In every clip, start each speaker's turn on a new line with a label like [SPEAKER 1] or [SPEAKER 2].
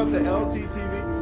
[SPEAKER 1] out to LTTV.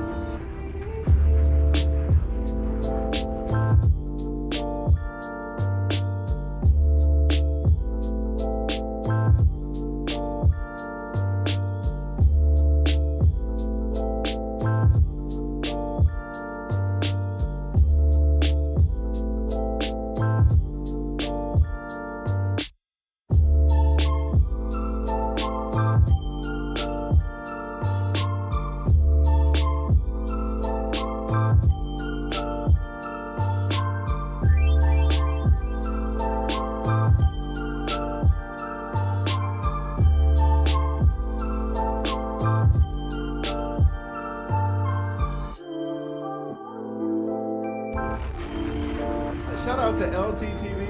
[SPEAKER 1] Shout out to LTTV.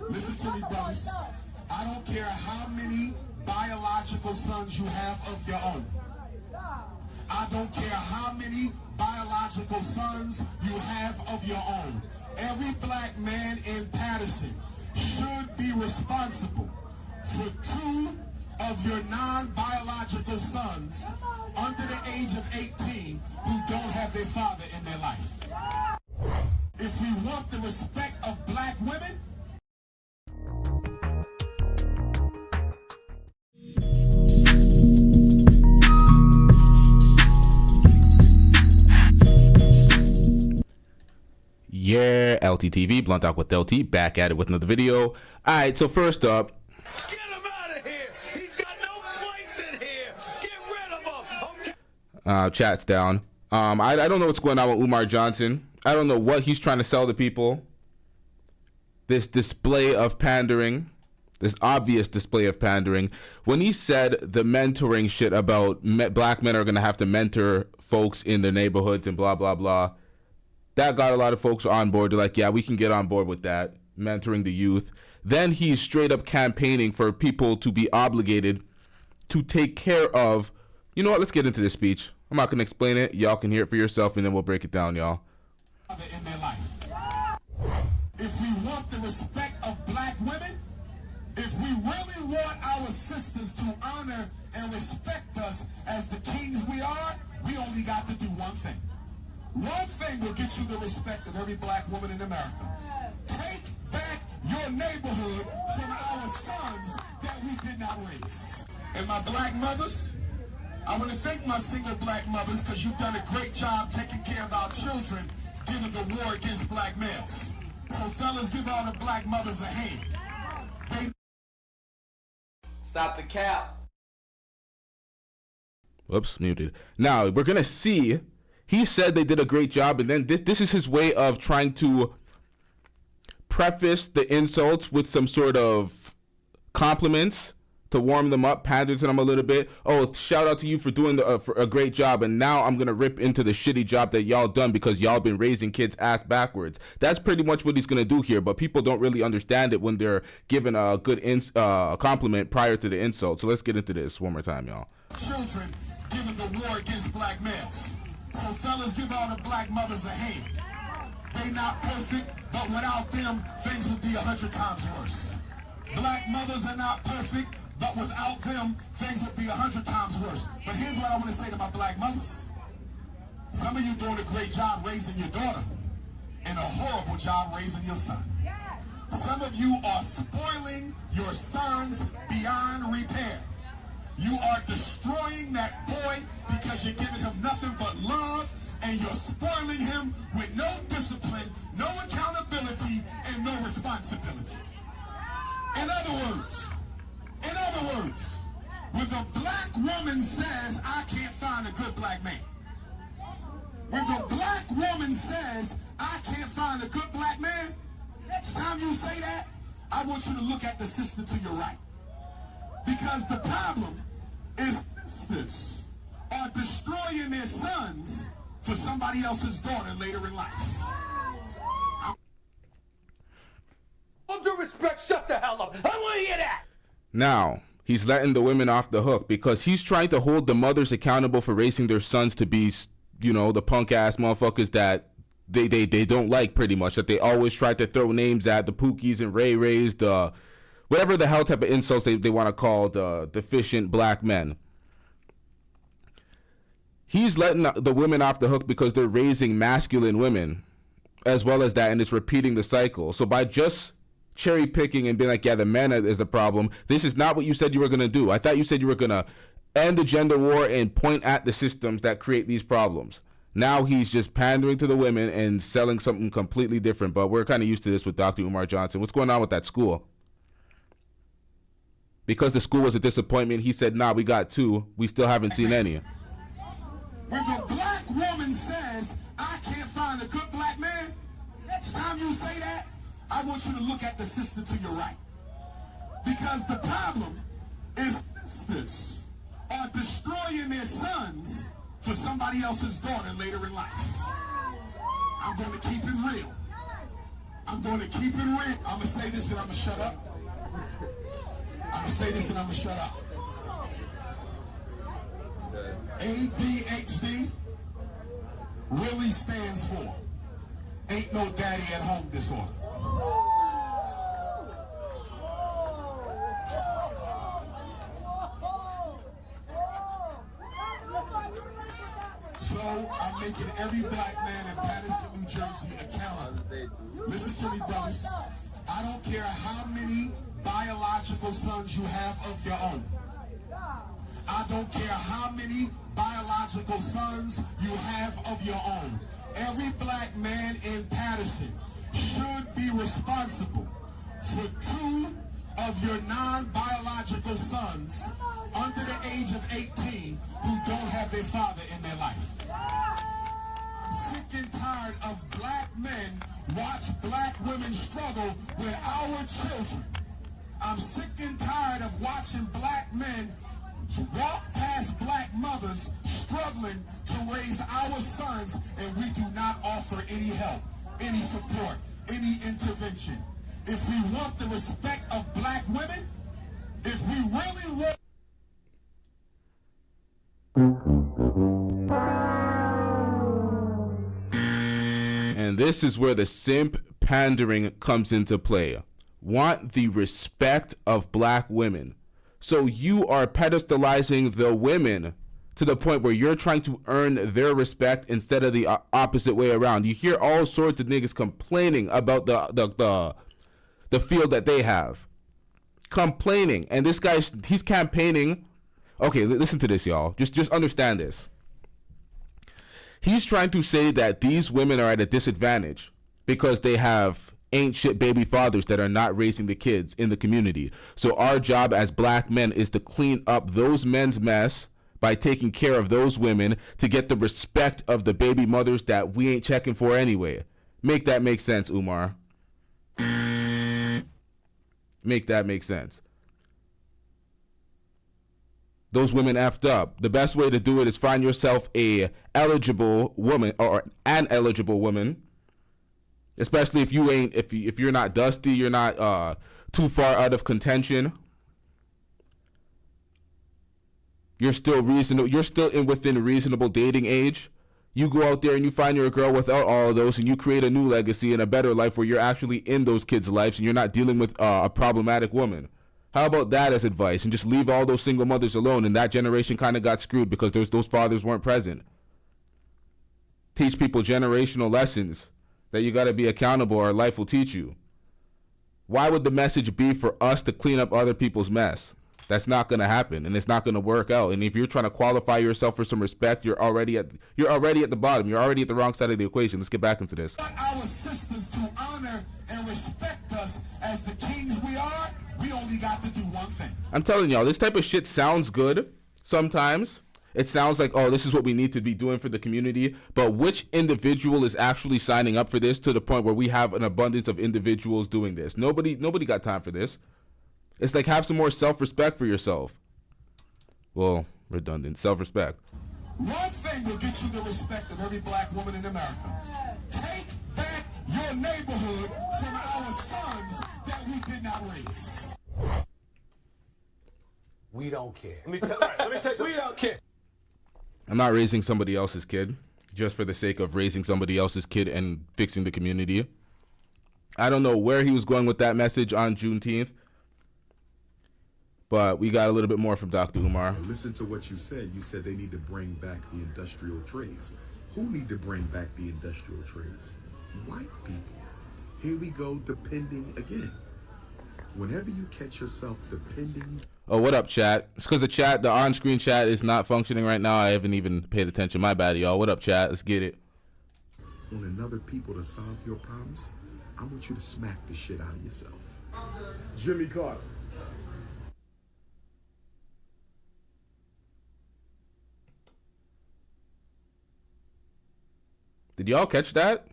[SPEAKER 2] Listen to me, brothers. I don't care how many biological sons you have of your own. I don't care how many biological sons you have of your own. Every black man in Patterson should be responsible for 2 of your non-biological sons under the age of 18 who don't have their father in their life. If we want the respect of black women,
[SPEAKER 3] Yeah, LTTV, Blunt Out with LT, back at it with another video. All right, so first up,
[SPEAKER 4] get him out of here. He's got no place in here. Get rid of him. Okay.
[SPEAKER 3] Chat's down. I don't know what's going on with Umar Johnson. I don't know what he's trying to sell to people. This display of pandering, this obvious display of pandering. When he said the mentoring shit about black men are going to have to mentor folks in their neighborhoods and blah, blah, blah, that got a lot of folks on board. They're like, yeah, we can get on board with that, mentoring the youth. Then he's straight up campaigning for people to be obligated to take care of, you know what, let's get into this speech. I'm not going to explain it. Y'all can hear it for yourself, and then we'll break it down, y'all.
[SPEAKER 2] In their life. If we want the respect of black women, if we really want our sisters to honor and respect us as the kings we are, we only got to do one thing. One thing will get you the respect of every black woman in America. Take back your neighborhood from our sons that we did not raise. And my black mothers, I want to thank my single black mothers because you've done a great job taking care of our children given the war against black males. So fellas, give all the black mothers a hand.
[SPEAKER 1] Stop the cap.
[SPEAKER 3] Whoops, muted. Now, we're going to see. He said they did a great job, and then this is his way of trying to preface the insults with some sort of compliments to warm them up, pander to them a little bit. Oh, shout out to you for doing for a great job, and now I'm gonna rip into the shitty job that y'all done because y'all been raising kids ass backwards. That's pretty much what he's gonna do here, but people don't really understand it when they're given a good compliment prior to the insult. So let's get into this one more time, y'all.
[SPEAKER 2] Children given the war against black males. So fellas, give all the black mothers a hand. They not perfect, but without them, things would be 100 times worse. Black mothers are not perfect, but without them, things would be 100 times worse. But here's what I want to say to my black mothers. Some of you doing a great job raising your daughter and a horrible job raising your son. Some of you are spoiling your sons beyond repair. You are destroying that boy because you're giving him nothing but love, and you're spoiling him with no discipline, no accountability, and no responsibility. In other words, when a black woman says, I can't find a good black man, when a black woman says, I can't find a good black man, next time you say that, I want you to look at the sister to your right. Because the problem is sisters are destroying their sons for somebody else's daughter later in life.
[SPEAKER 4] All due respect, shut the hell up. I want to hear that.
[SPEAKER 3] Now, he's letting the women off the hook because he's trying to hold the mothers accountable for raising their sons to be, you know, the punk ass motherfuckers that they don't like, pretty much, that they always try to throw names at, the Pookies and Ray Rays, the whatever the hell type of insults they want to call the deficient black men. He's letting the women off the hook because they're raising masculine women, as well as that, and it's repeating the cycle. So by just cherry picking and being like, yeah, the men is the problem, this is not what you said you were going to do. I thought you said you were going to end the gender war and point at the systems that create these problems. Now he's just pandering to the women and selling something completely different. But we're kind of used to this with Dr. Umar Johnson. What's going on with that school? Because the school was a disappointment, he said, nah, we got 2. We still haven't seen any.
[SPEAKER 2] When a black woman says, I can't find a good black man, next time you say that, I want you to look at the sister to your right. Because the problem is sisters are destroying their sons for somebody else's daughter later in life. I'm going to keep it real. I'm going to keep it real. I'm going to say this and I'm going to shut up. I'm going to say this and I'm going to shut up. ADHD really stands for Ain't No Daddy at Home Disorder. So I'm making every black man in Patterson, New Jersey accountable. Listen to me, brothers. I don't care how many biological sons you have of your own. I don't care how many biological sons you have of your own. Every black man in Patterson should be responsible for 2 of your non-biological sons under the age of 18 who don't have their father in their life. I'm sick and tired of black men watch black women struggle with our children. I'm sick and tired of watching black men walk past black mothers struggling to raise our sons, and we do not offer any help, any support, any intervention. If we want the respect of black women, if we really want...
[SPEAKER 3] And this is where the simp pandering comes into play. Want the respect of black women. So you are pedestalizing the women to the point where you're trying to earn their respect instead of the opposite way around. You hear all sorts of niggas complaining about the field that they have. Complaining. And this guy, he's campaigning. Okay, listen to this, y'all. Just understand this. He's trying to say that these women are at a disadvantage because they have ain't shit baby fathers that are not raising the kids in the community. So our job as black men is to clean up those men's mess by taking care of those women to get the respect of the baby mothers that we ain't checking for anyway. Make that make sense, Umar. Make that make sense. Those women effed up. The best way to do it is find yourself a eligible woman or an eligible woman. Especially if you ain't, if you're not dusty, you're not too far out of contention. You're still reasonable. You're still within reasonable dating age. You go out there and you find your girl without all of those, and you create a new legacy and a better life where you're actually in those kids' lives and you're not dealing with a problematic woman. How about that as advice? And just leave all those single mothers alone. And that generation kind of got screwed because those fathers weren't present. Teach people generational lessons that you got to be accountable or life will teach you. Why would the message be for us to clean up other people's mess? That's not going to happen, and it's not going to work out. And if you're trying to qualify yourself for some respect, you're already at the bottom. You're already at the wrong side of the equation. Let's get back into this.
[SPEAKER 2] Our sisters to honor and respect us as the kings we are, we only got to do one thing.
[SPEAKER 3] I'm telling y'all, this type of shit sounds good sometimes. It sounds like, oh, this is what we need to be doing for the community. But which individual is actually signing up for this to the point where we have an abundance of individuals doing this? Nobody got time for this. It's like, have some more self-respect for yourself. Well, redundant. Self-respect.
[SPEAKER 2] One thing will get you the respect of every black woman in America. Take back your neighborhood from our sons that we did not raise.
[SPEAKER 5] We don't care.
[SPEAKER 4] Let me tell you, we don't care.
[SPEAKER 3] I'm not raising somebody else's kid just for the sake of raising somebody else's kid and fixing the community. I don't know where he was going with that message on Juneteenth, but we got a little bit more from Dr. Umar.
[SPEAKER 6] Listen to what you said. You said they need to bring back the industrial trades. Who need to bring back the industrial trades? White people. Here we go, depending again. Whenever you catch yourself depending...
[SPEAKER 3] Oh, what up, chat? It's because the on-screen chat is not functioning right now. I haven't even paid attention. My bad, y'all. What up, chat? Let's get it.
[SPEAKER 6] On another people to solve your problems, I want you to smack the shit out of yourself. Jimmy Carter.
[SPEAKER 3] Did y'all catch that?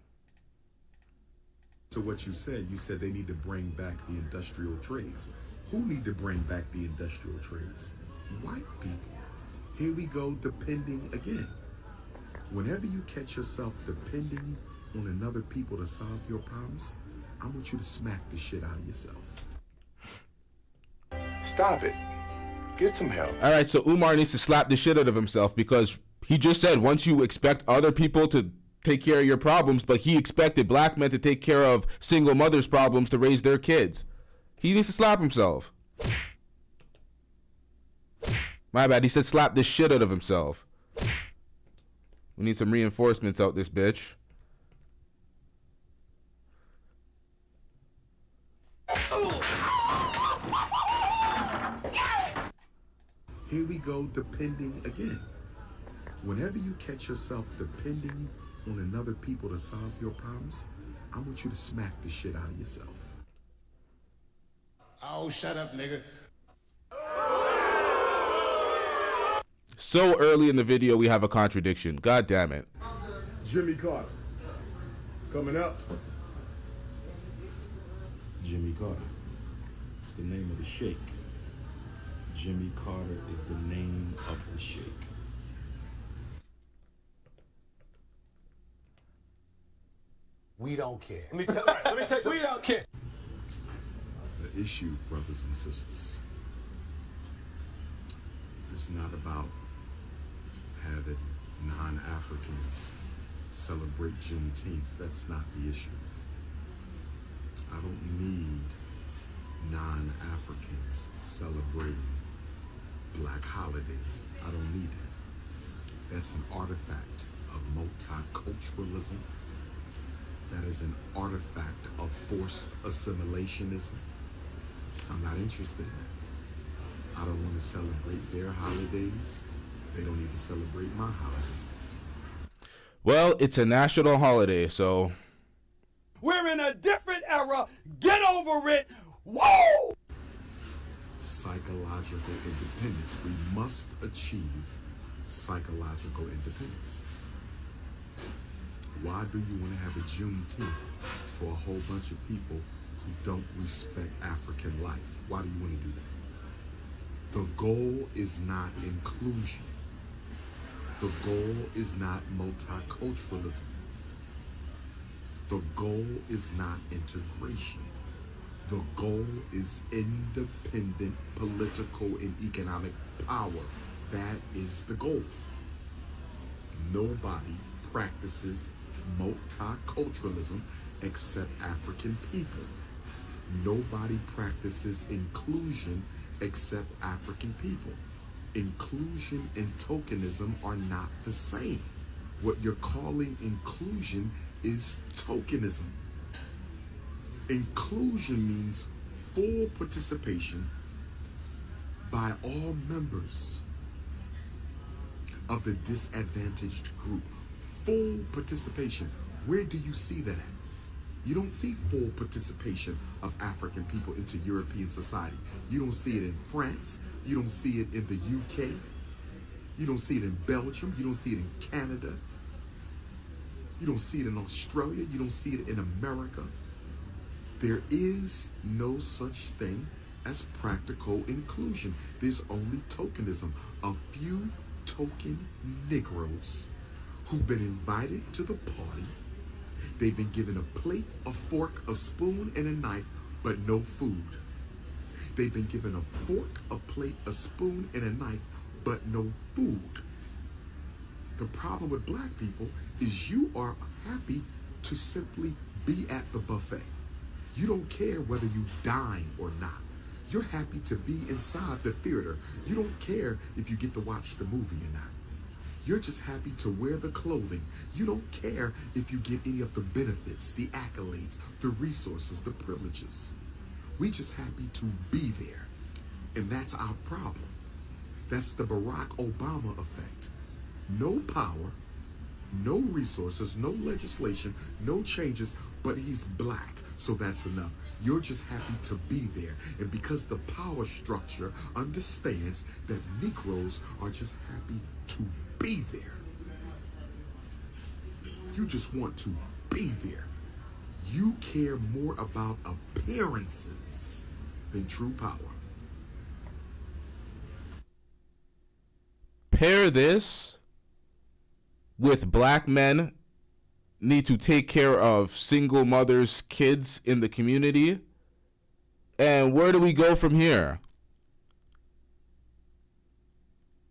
[SPEAKER 6] To what you said they need to bring back the industrial trades. Who need to bring back the industrial trades? White people. Here we go, depending again. Whenever you catch yourself depending on another people to solve your problems, I want you to smack the shit out of yourself.
[SPEAKER 5] Stop it. Get some help.
[SPEAKER 3] All right, so Umar needs to slap the shit out of himself because he just said once you expect other people to take care of your problems, but he expected black men to take care of single mothers' problems to raise their kids. He needs to slap himself. My bad. He said slap the shit out of himself. We need some reinforcements out this bitch.
[SPEAKER 6] Here we go, depending again. Whenever you catch yourself depending on another people to solve your problems, I want you to smack the shit out of yourself.
[SPEAKER 5] Oh, shut up, nigga.
[SPEAKER 3] So early in the video, we have a contradiction. God damn it.
[SPEAKER 6] Jimmy Carter. Coming up. Jimmy Carter. It's the name of the sheikh. Jimmy Carter is the name of the sheikh.
[SPEAKER 5] We don't care.
[SPEAKER 4] Let me tell you, we don't care.
[SPEAKER 6] The issue, brothers and sisters, is not about having non-Africans celebrate Juneteenth. That's not the issue. I don't need non-Africans celebrating black holidays. I don't need that. That's an artifact of multiculturalism. That is an artifact of forced assimilationism. I'm not interested in that. I don't want to celebrate their holidays. They don't need to celebrate my holidays.
[SPEAKER 3] Well, it's a national holiday, so...
[SPEAKER 4] We're in a different era. Get over it. Whoa!
[SPEAKER 6] Psychological independence. We must achieve psychological independence. Why do you want to have a Juneteenth for a whole bunch of people who don't respect African life? Why do you want to do that? The goal is not inclusion. The goal is not multiculturalism. The goal is not integration. The goal is independent political and economic power. That is the goal. Nobody practices multiculturalism except African people. Nobody practices inclusion except African people. Inclusion and tokenism are not the same. What you're calling inclusion is tokenism. Inclusion means full participation by all members of the disadvantaged group. Full participation. Where do you see that at? You don't see full participation of African people into European society. You don't see it in France. You don't see it in the UK. You don't see it in Belgium. You don't see it in Canada. You don't see it in Australia. You don't see it in America. There is no such thing as practical inclusion. There's only tokenism. A few token Negroes who've been invited to the party. They've been given a plate, a fork, a spoon, and a knife, but no food. They've been given a fork, a plate, a spoon, and a knife, but no food. The problem with black people is you are happy to simply be at the buffet. You don't care whether you dine or not. You're happy to be inside the theater. You don't care if you get to watch the movie or not. You're just happy to wear the clothing. You don't care if you get any of the benefits, the accolades, the resources, the privileges. We just happy to be there. And that's our problem. That's the Barack Obama effect. No power, no resources, no legislation, no changes, but he's black, so that's enough. You're just happy to be there. And because the power structure understands that Negroes are just happy to be there. You just want to be there. You care more about appearances than true power.
[SPEAKER 3] Pair this with black men need to take care of single mothers' kids in the community. And where do we go from here?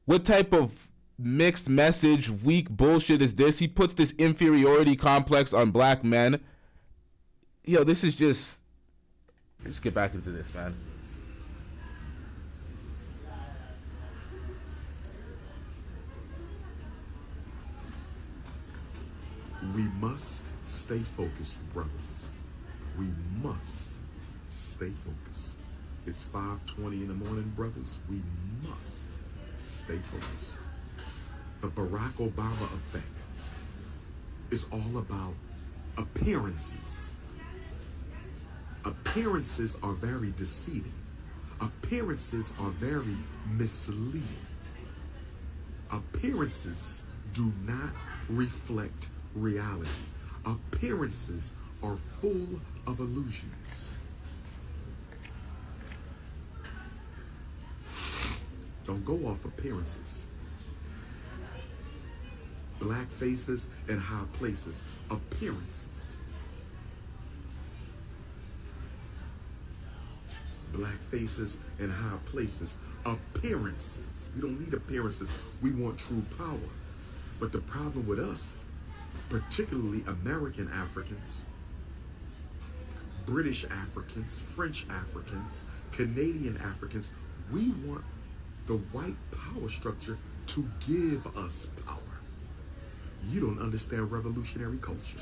[SPEAKER 3] What type of mixed message, weak bullshit is this? He puts this inferiority complex on black men. Yo, this is just... Let's get back into this, man.
[SPEAKER 6] We must stay focused, brothers. We must stay focused. It's 5:20 in the morning, brothers. We must stay focused. The Barack Obama effect is all about appearances. Appearances are very deceiving. Appearances are very misleading. Appearances do not reflect reality. Appearances are full of illusions. Don't go off appearances. Black faces in high places. Appearances. Black faces in high places. Appearances. We don't need appearances. We want true power. But the problem with us, particularly American Africans, British Africans, French Africans, Canadian Africans, we want the white power structure to give us power. You don't understand revolutionary culture.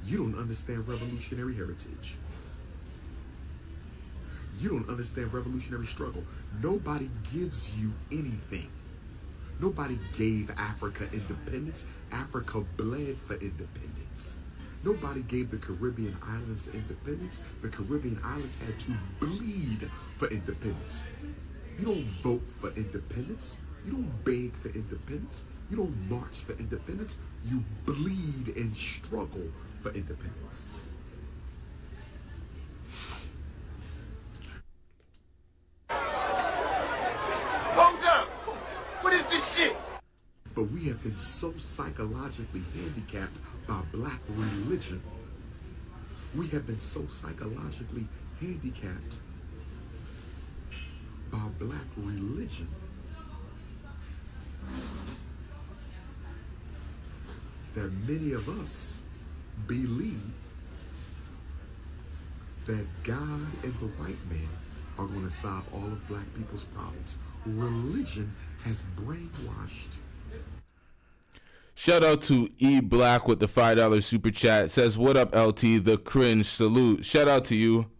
[SPEAKER 6] You don't understand revolutionary heritage. You don't understand revolutionary struggle. Nobody gives you anything. Nobody gave Africa independence. Africa bled for independence. Nobody gave the Caribbean islands independence. The Caribbean islands had to bleed for independence. You don't vote for independence. You don't beg for independence. You don't march for independence. You bleed and struggle for independence.
[SPEAKER 4] Hold up! What is this shit?
[SPEAKER 6] But we have been so psychologically handicapped by black religion. We have been so psychologically handicapped by black religion that many of us believe that God and the white man are going to solve all of black people's problems. Religion has brainwashed.
[SPEAKER 3] Shout out to E Black with the $5 super chat. Says, what up, LT? The cringe salute. Shout out to you.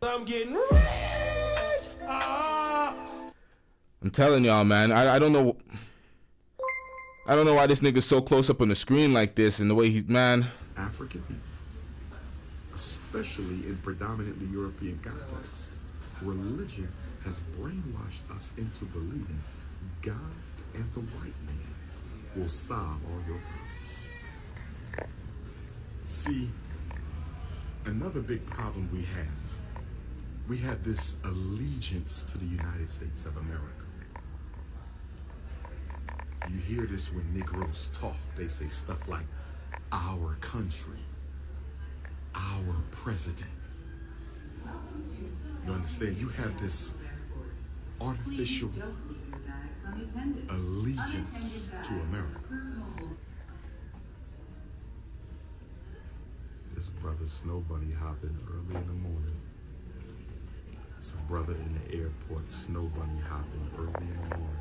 [SPEAKER 4] I'm getting rich.
[SPEAKER 3] I'm telling y'all, man. I don't know. I don't know why this nigga's so close up on the screen like this and the way he's, man.
[SPEAKER 6] African people, especially in predominantly European contexts, religion has brainwashed us into believing God and the white man will solve all your problems. See, another big problem we have this allegiance to the United States of America. You hear this when Negroes talk. They say stuff like, our country, our president. You understand? You have this artificial allegiance to America. This brother snow bunny hopping early in the morning. It's a brother in the airport snow bunny hopping early in the morning.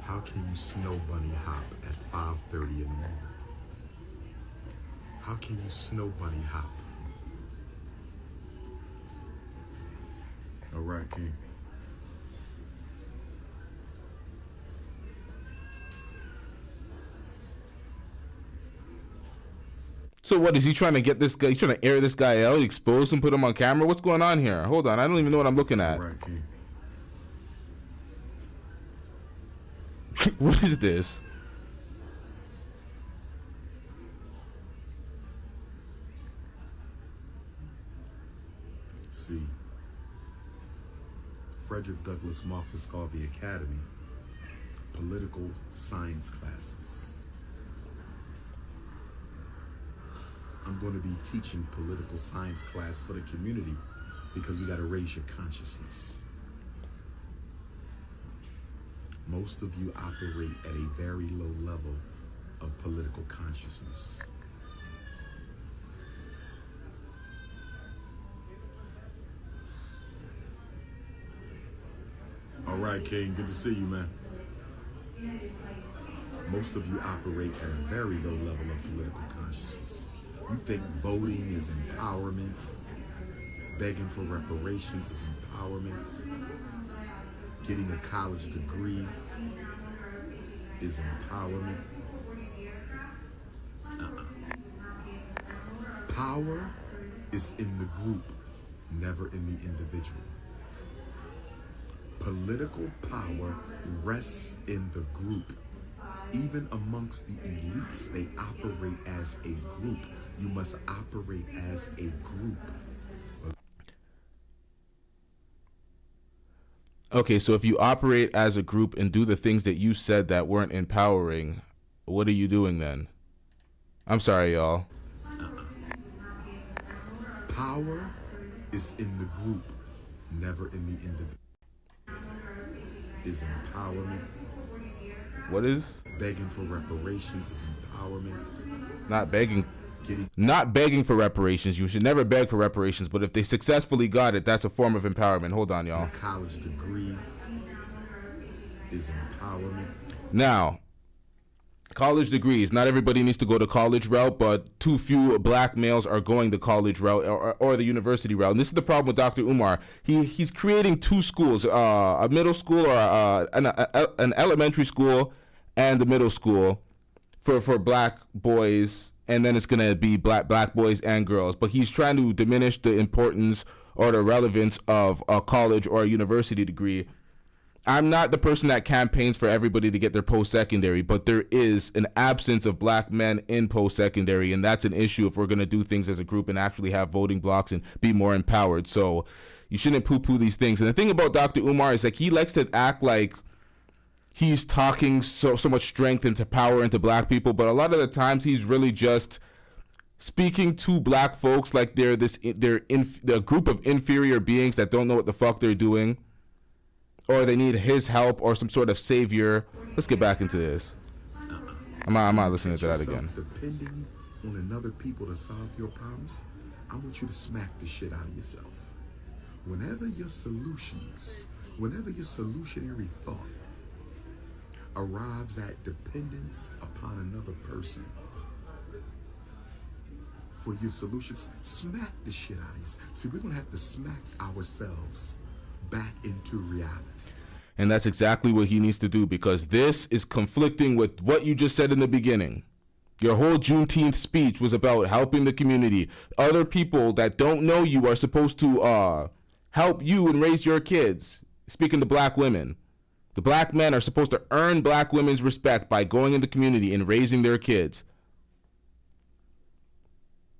[SPEAKER 6] How can you snow bunny hop at 5:30 in the morning? How can you snow bunny hop? All right, King.
[SPEAKER 3] So what is he trying to get this guy? He's trying to air this guy out, expose him, put him on camera. What's going on here? Hold on, I don't even know what I'm looking at.
[SPEAKER 6] All right, King.
[SPEAKER 3] What is this?
[SPEAKER 6] See, Frederick Douglass Marcus Garvey Academy, political science classes. I'm going to be teaching political science class for the community because we got to raise your consciousness. Most of you operate at a very low level of political consciousness. All right, King, good to see you, man. Most of you operate at a very low level of political consciousness. You think voting is empowerment, begging for reparations is empowerment, getting a college degree is empowerment. Power is in the group, never in the individual. Political power rests in the group. Even amongst the elites, they operate as a group. You must operate as a group.
[SPEAKER 3] Okay, so if you operate as a group and do the things that you said that weren't empowering, what are you doing then? I'm sorry, y'all.
[SPEAKER 6] Power is in the group, never in the individual. Is empowerment.
[SPEAKER 3] What is?
[SPEAKER 6] Begging for reparations is empowerment.
[SPEAKER 3] Not begging for reparations. You should never beg for reparations, but if they successfully got it, that's a form of empowerment. Hold on, y'all.
[SPEAKER 6] A college degree is empowerment.
[SPEAKER 3] Now, college degrees. Not everybody needs to go the college route, but too few black males are going the college route or the university route. And this is the problem with Dr. Umar. He's creating two schools, a middle school or an elementary school and a middle school for black boys, and then it's going to be black boys and girls. But he's trying to diminish the importance or the relevance of a college or a university degree. I'm not the person that campaigns for everybody to get their post-secondary, but there is an absence of black men in post-secondary, and that's an issue if we're going to do things as a group and actually have voting blocks and be more empowered. So you shouldn't poo-poo these things. And the thing about Dr. Umar is like he likes to act like he's talking so much strength into power into black people, but a lot of the times he's really just speaking to black folks like they're a group of inferior beings that don't know what the fuck they're doing, or they need his help or some sort of savior. Let's get back into this. I'm not listening to that again.
[SPEAKER 6] Depending on another people to solve your problems, I want you to smack the shit out of yourself. Whenever your solutionary thought arrives at dependence upon another person for your solutions, smack the shit out of yourself. See, we're going to have to smack ourselves back into reality.
[SPEAKER 3] And that's exactly what he needs to do, because this is conflicting with what you just said in the beginning. Your whole Juneteenth speech was about helping the community. Other people that don't know you are supposed to help you and raise your kids. Speaking to black women. The black men are supposed to earn black women's respect by going in the community and raising their kids.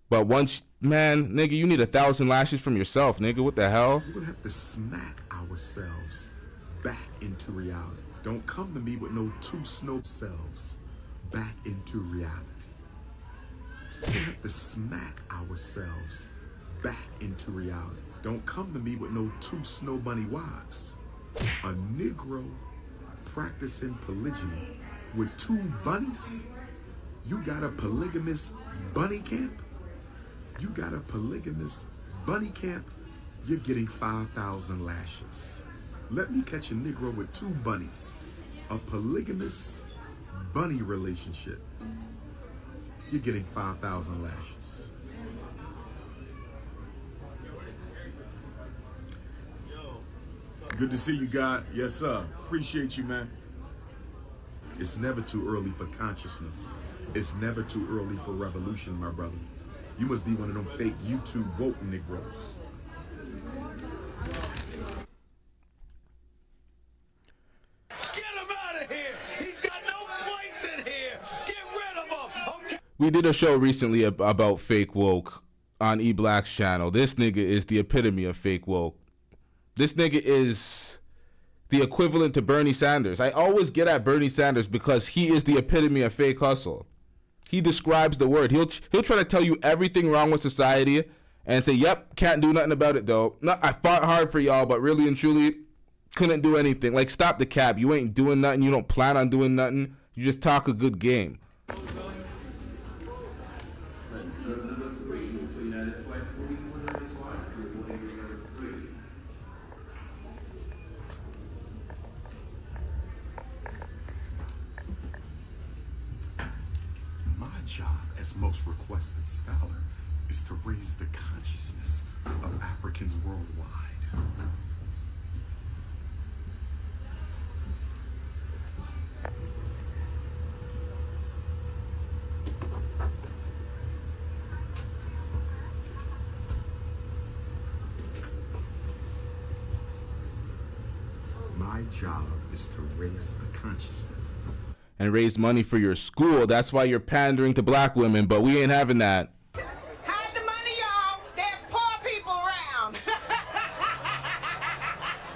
[SPEAKER 3] But once, man, nigga, you need 1,000 lashes from yourself, nigga. What the hell?
[SPEAKER 6] We're gonna have to smack ourselves back into reality. Don't come to me with no two snow selves back into reality. We're gonna have to smack ourselves back into reality. Don't come to me with no two snow bunny wives. A Negro practicing polygyny with 2 bunnies? You got a polygamous bunny camp? You got a polygamous bunny camp? You're getting 5,000 lashes. Let me catch a Negro with 2 bunnies. A polygamous bunny relationship. You're getting 5,000 lashes. Good to see you, God. Yes, sir. Appreciate you, man. It's never too early for consciousness. It's never too early for revolution, my brother. You must be one of them fake YouTube woke Negroes.
[SPEAKER 4] Get him out of here. He's got no place in here. Get rid of him. Okay.
[SPEAKER 3] We did a show recently about fake woke on E-Black's channel. This nigga is the epitome of fake woke. This nigga is the equivalent to Bernie Sanders. I always get at Bernie Sanders because he is the epitome of fake hustle. He describes the word. He'll try to tell you everything wrong with society and say, yep, can't do nothing about it though. No, I fought hard for y'all, but really and truly couldn't do anything. Like, stop the cap. You ain't doing nothing. You don't plan on doing nothing. You just talk a good game.
[SPEAKER 6] Job as most requested scholar is to raise the consciousness of Africans worldwide. My job is to raise the consciousness.
[SPEAKER 3] And raise money for your school. That's why you're pandering to black women, but we ain't having that.
[SPEAKER 7] Hide the money, y'all. There's poor people around.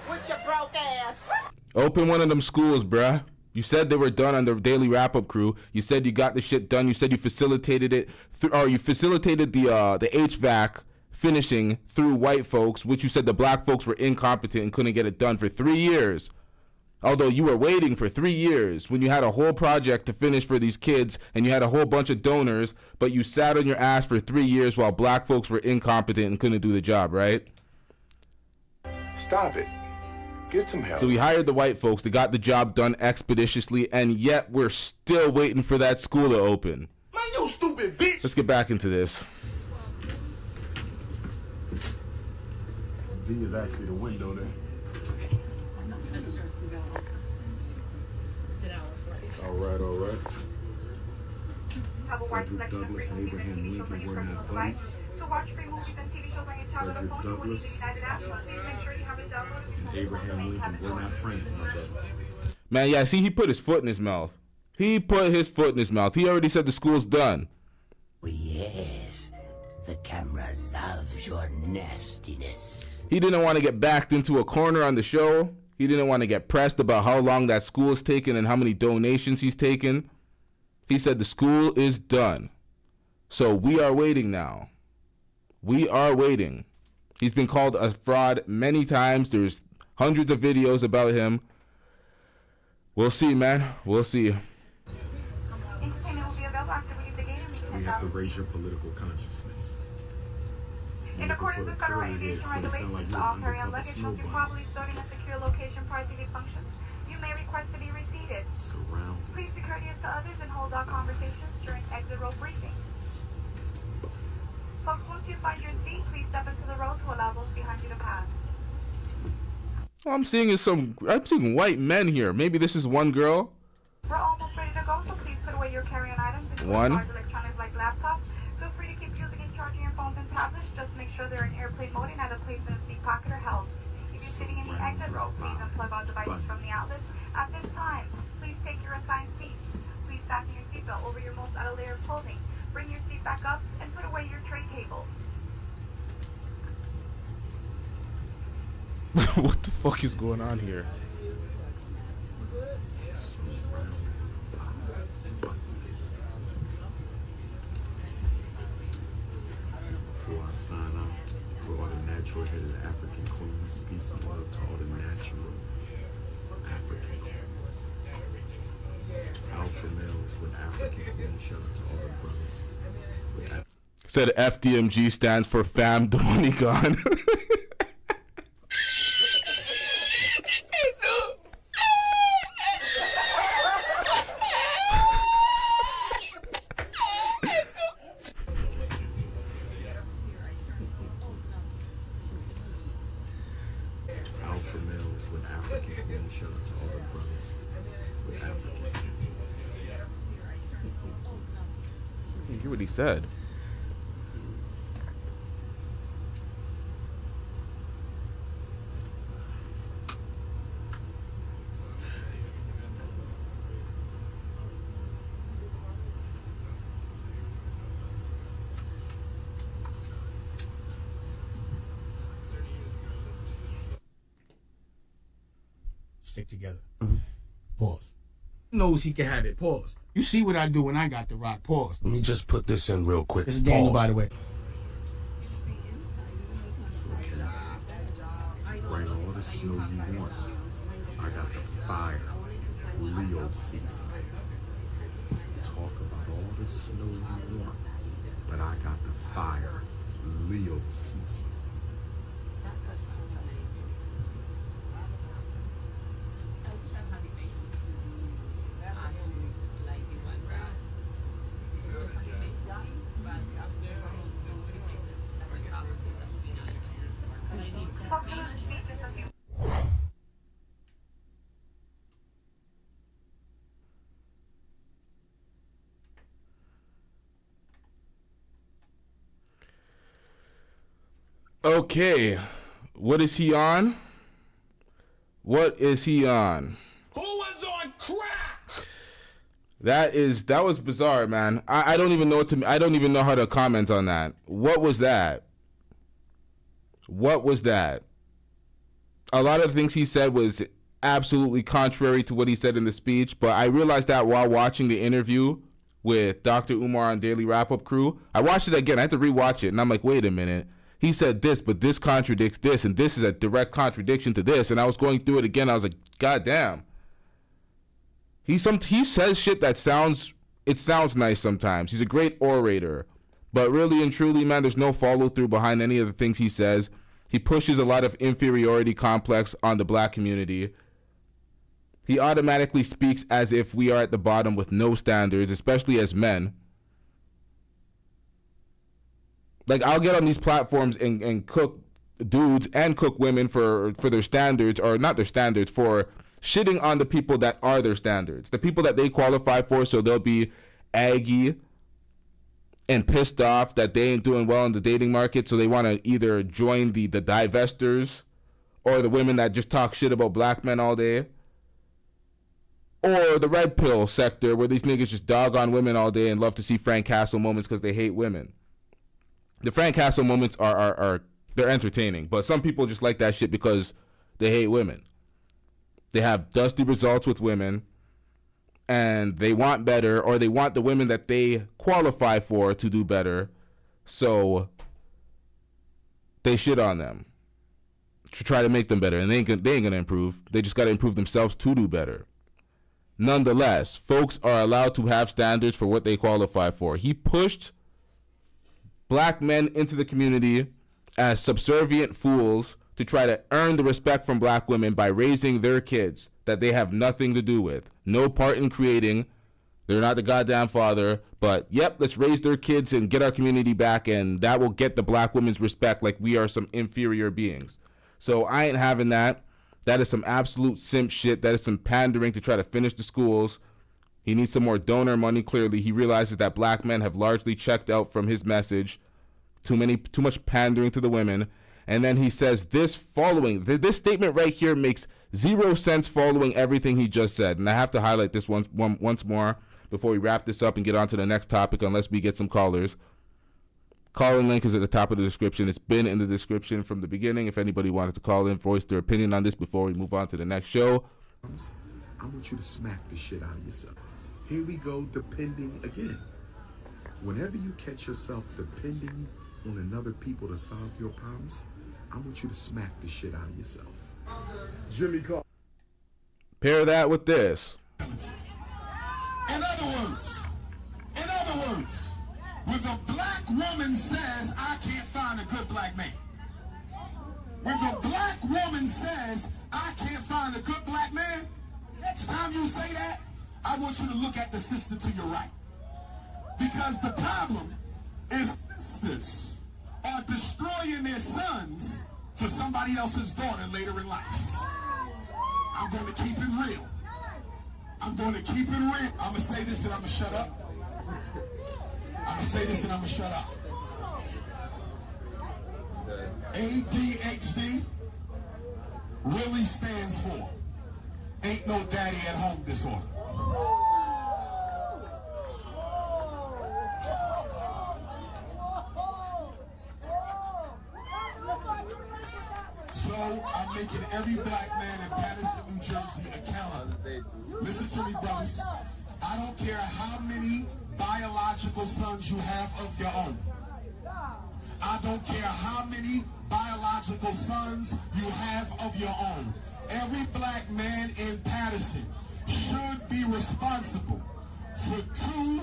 [SPEAKER 7] With your broke ass.
[SPEAKER 3] Open one of them schools, bruh. You said they were done on the daily wrap-up crew. You said you got the shit done. You said you facilitated it, or you facilitated the HVAC finishing through white folks, which you said the black folks were incompetent and couldn't get it done for 3 years. Although you were waiting for 3 years when you had a whole project to finish for these kids and you had a whole bunch of donors, but you sat on your ass for 3 years while black folks were incompetent and couldn't do the job, right?
[SPEAKER 5] Stop it. Get some help.
[SPEAKER 3] So we hired the white folks. They got the job done expeditiously, and yet we're still waiting for that school to open.
[SPEAKER 4] Man, you stupid bitch.
[SPEAKER 3] Let's get back into this.
[SPEAKER 6] D is actually the window there. All right.
[SPEAKER 8] Have a wide
[SPEAKER 6] Frederick
[SPEAKER 8] selection of
[SPEAKER 6] Douglass
[SPEAKER 8] free
[SPEAKER 6] and
[SPEAKER 8] movies and
[SPEAKER 6] Abraham
[SPEAKER 8] TV shows
[SPEAKER 6] Lincoln
[SPEAKER 8] on your
[SPEAKER 6] were
[SPEAKER 8] personal
[SPEAKER 6] not
[SPEAKER 8] device.
[SPEAKER 6] buddies.
[SPEAKER 8] To watch free movies and TV shows on your tablet or
[SPEAKER 6] Frederick
[SPEAKER 8] phone, you will need
[SPEAKER 6] Douglass
[SPEAKER 8] the United app. Please make sure you have it downloaded before
[SPEAKER 6] Abraham Lincoln were not friends, my brother.
[SPEAKER 3] Man, yeah, see, he put his foot in his mouth. He put his foot in his mouth. He already said the school's done.
[SPEAKER 9] Oh, yes. The camera loves your nastiness.
[SPEAKER 3] He didn't want to get backed into a corner on the show. He didn't want to get pressed about how long that school is taking and how many donations he's taken. He said the school is done. So we are waiting now. We are waiting. He's been called a fraud many times. There's hundreds of videos about him. We'll see, man. We'll see.
[SPEAKER 8] Entertainment will be available after we leave the gate.
[SPEAKER 6] We have to raise your political consciousness.
[SPEAKER 8] In accordance with federal aviation regulations, all carry-on luggage must be properly stored in a secure location prior to gate functions. You may request to be reseated.
[SPEAKER 6] Surrounded.
[SPEAKER 8] Please be courteous to others and hold all conversations during exit row briefings. Folks, once you find your seat, please step into the row to allow those behind you to pass.
[SPEAKER 3] All I'm seeing white men here. Maybe this is one girl.
[SPEAKER 8] We're almost ready to go, so please put away your carry-on items, including
[SPEAKER 3] One.
[SPEAKER 8] large electronics like laptops. Feel free to keep using and charging your phones and tablets. Just make sure they're in airplane mode and either placed in a seat pocket or held. If you're sitting in the exit row, please unplug all devices from the outlets. At this time, please take your assigned seats. Please fasten your seatbelt over your most outer layer of clothing. Bring your seat back up and put away your tray tables.
[SPEAKER 3] What the fuck is going on here?
[SPEAKER 6] Before I sign out, for all the natural-headed African queens, peace and love to all the natural African queens. Alpha males with African queens, shout out to all the brothers.
[SPEAKER 3] Said FDMG stands for fam, the money gone.
[SPEAKER 6] Alpha males with African queens, shout out to all the brothers with African queens.
[SPEAKER 3] You hear what he said?
[SPEAKER 2] Stick together. Pause. Knows he can have it. Pause. You see what I do when I got the rock. Pause.
[SPEAKER 5] Let me just put this in real quick.
[SPEAKER 2] This is Daniel, by the way.
[SPEAKER 6] Rain all the snow you want. I got the fire. Leo season. Talk about all the snow you want, but I got the fire. Leo season.
[SPEAKER 3] Okay, what is he on? What is he on?
[SPEAKER 4] Who was on crack?
[SPEAKER 3] That was bizarre, man. I don't even know I don't even know how to comment on that. What was that? What was that? A lot of the things he said was absolutely contrary to what he said in the speech, but I realized that while watching the interview with Dr. Umar on Daily Wrap-Up Crew. I watched it again. I had to rewatch it, and I'm like, wait a minute. He said this, but this contradicts this, and this is a direct contradiction to this. And I was going through it again. I was like, God damn. He says shit that sounds nice sometimes. He's a great orator. But really and truly, man, there's no follow through behind any of the things he says. He pushes a lot of inferiority complex on the black community. He automatically speaks as if we are at the bottom with no standards, especially as men. Like, I'll get on these platforms and cook dudes and cook women for their standards, or not their standards, for shitting on the people that are their standards, the people that they qualify for, so they'll be aggy and pissed off that they ain't doing well in the dating market, so they want to either join the divestors or the women that just talk shit about black men all day, or the red pill sector where these niggas just dog on women all day and love to see Frank Castle moments because they hate women. The Frank Castle moments are they're entertaining, but some people just like that shit because they hate women. They have dusty results with women, and they want better, or they want the women that they qualify for to do better, so they shit on them to try to make them better, and they ain't gonna improve. They just gotta improve themselves to do better. Nonetheless, folks are allowed to have standards for what they qualify for. He pushed black men into the community as subservient fools to try to earn the respect from black women by raising their kids that they have nothing to do with, no part in creating. They're not the goddamn father, but yep, let's raise their kids and get our community back, and that will get the black women's respect like we are some inferior beings. So I ain't having that. That is some absolute simp shit. That is some pandering to try to finish the schools. He needs some more donor money, clearly. He realizes that black men have largely checked out from his message. Too much pandering to the women. And then he says this this statement right here makes zero sense following everything he just said. And I have to highlight this once more before we wrap this up and get on to the next topic, unless we get some callers. Call-in link is at the top of the description. It's been in the description from the beginning. If anybody wanted to call in, voice their opinion on this before we move on to the next show.
[SPEAKER 6] I want you to smack the shit out of yourself. Here we go, depending again. Whenever you catch yourself depending on another people to solve your problems, I want you to smack the shit out of yourself. Jimmy Carter.
[SPEAKER 3] Pair that with this.
[SPEAKER 2] In other words, when a black woman says, I can't find a good black man. When a black woman says, I can't find a good black man, next time you say that, I want you to look at the sister to your right. Because the problem is sisters are destroying their sons for somebody else's daughter later in life. I'm going to keep it real. I'm going to keep it real. I'm going to say this and I'm going to shut up. I'm going to say this and I'm going to shut up. ADHD really stands for Ain't No Daddy at Home Disorder. So I'm making every black man in Patterson, New Jersey accountable. Listen to me, brothers. I don't care how many biological sons you have of your own. I don't care how many biological sons you have of your own. Every black man in Patterson should be responsible for 2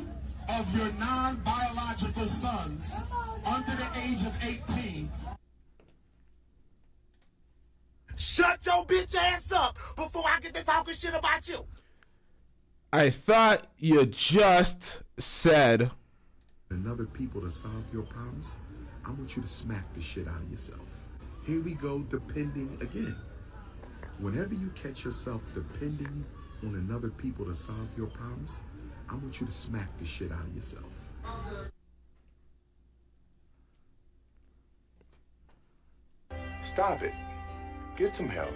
[SPEAKER 2] of your non-biological sons under the age of 18.
[SPEAKER 5] Shut your bitch ass up before I get to talking shit about you.
[SPEAKER 3] I thought you just said
[SPEAKER 6] Another people to solve your problems, I want you to smack the shit out of yourself. Here we go, depending again. Whenever you catch yourself depending on another people to solve your problems, I want you to smack the shit out of yourself.
[SPEAKER 5] Stop it. Get some help.